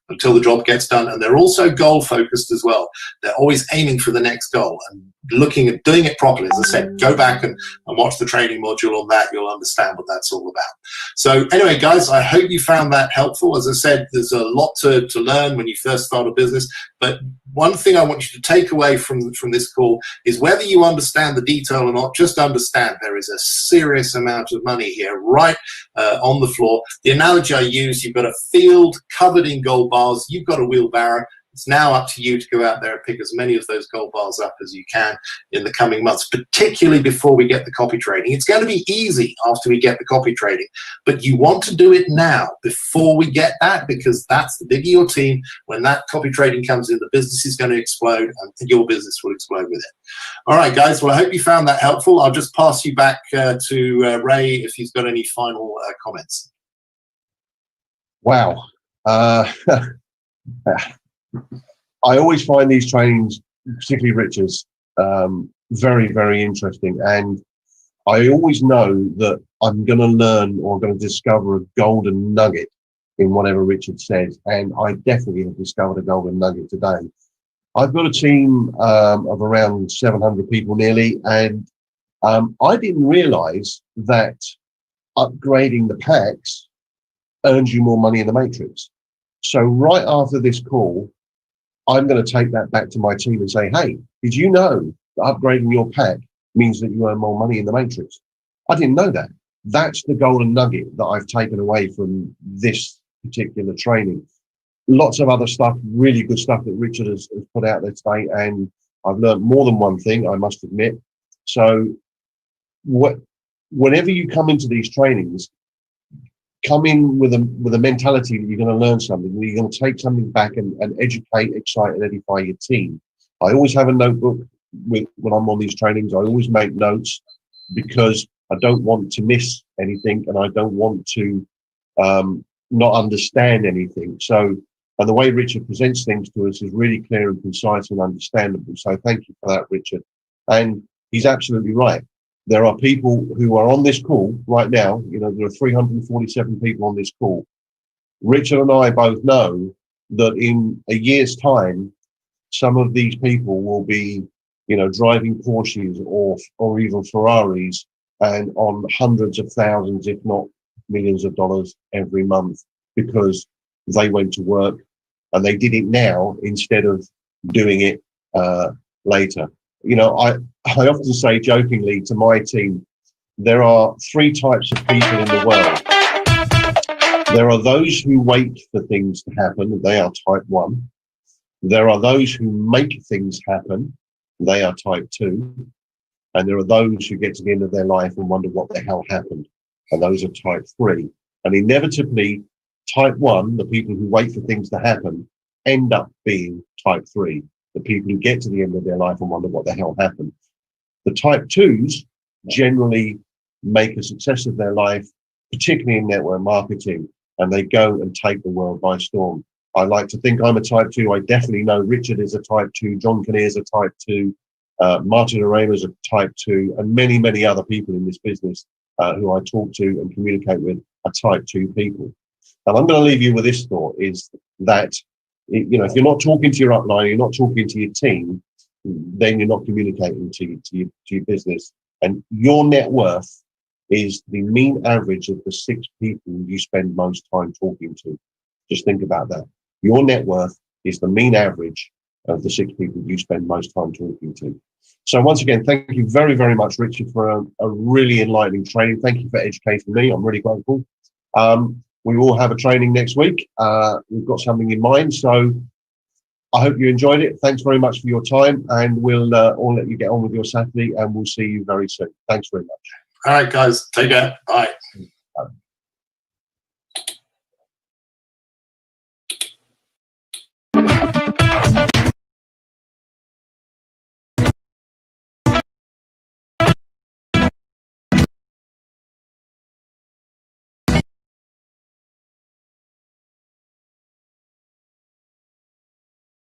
until the job gets done. And they're also goal focused as well. They're always aiming for the next goal and looking at doing it properly. As I said, go back and watch the training module on that. You'll understand what that's all about. So anyway, guys, I hope you found that helpful. As I said, there's a lot to learn when you first start a business. But one thing I want you to take away from this call is whether you understand the detail or not, just understand there is a serious amount of money here right on the floor. The analogy I use, you've got a field covered in gold bars. You've got a wheelbarrow. It's now up to you to go out there and pick as many of those gold bars up as you can in the coming months, particularly before we get the copy trading. It's going to be easy after we get the copy trading, but you want to do it now before we get that, because that's the bigger your team. When that copy trading comes in, the business is going to explode and your business will explode with it. All right, guys. Well, I hope you found that helpful. I'll just pass you back to Ray if he's got any final comments. Wow. I always find these trainings, particularly Richard's, very, very interesting. And I always know that I'm going to learn or I'm going to discover a golden nugget in whatever Richard says. And I definitely have discovered a golden nugget today. I've got a team of around 700 people nearly. And I didn't realize that upgrading the packs earns you more money in the matrix. So right after this call, I'm going to take that back to my team and say, hey, did you know that upgrading your pack means that you earn more money in the matrix? I didn't know that. That's the golden nugget that I've taken away from this particular training. Lots of other stuff, really good stuff that Richard has put out there today, and I've learned more than one thing, I must admit. So whenever you come into these trainings, come in with a mentality that you're going to learn something, that you're going to take something back and educate, excite, and edify your team. I always have a notebook when I'm on these trainings. I always make notes because I don't want to miss anything, and I don't want to not understand anything. So, and the way Richard presents things to us is really clear and concise and understandable. So thank you for that, Richard. And he's absolutely right. There are people who are on this call right now. You know, there are 347 people on this call. Richard and I both know that in a year's time, some of these people will be, you know, driving Porsches or even Ferraris and on hundreds of thousands, if not millions of dollars every month, because they went to work and they did it now instead of doing it later. You know, I often say jokingly to my team, there are three types of people in the world. There are those who wait for things to happen. They are type 1. There are those who make things happen. They are type 2. And there are those who get to the end of their life and wonder what the hell happened. And those are type 3. And inevitably, type 1, the people who wait for things to happen, end up being type 3. The people who get to the end of their life and wonder what the hell happened. The type 2s generally make a success of their life, particularly in network marketing, and they go and take the world by storm. I like to think I'm a type 2. I definitely know Richard is a type 2. John Kinnear is a type 2. Martin Arema is a type 2. And many, many other people in this business who I talk to and communicate with are type 2 people. And I'm going to leave you with this thought, is that, you know, if you're not talking to your upline, you're not talking to your team, then you're not communicating to your business. And your net worth is the mean average of the 6 people you spend most time talking to. Just think about that. Your net worth is the mean average of the 6 people you spend most time talking to. So once again, thank you very, very much, Richard, for a really enlightening training. Thank you for educating me. I'm really grateful. We will have a training next week. We've got something in mind. So I hope you enjoyed it. Thanks very much for your time. And we'll all let you get on with your Saturday, and we'll see you very soon. Thanks very much. All right, guys. Take care. Bye.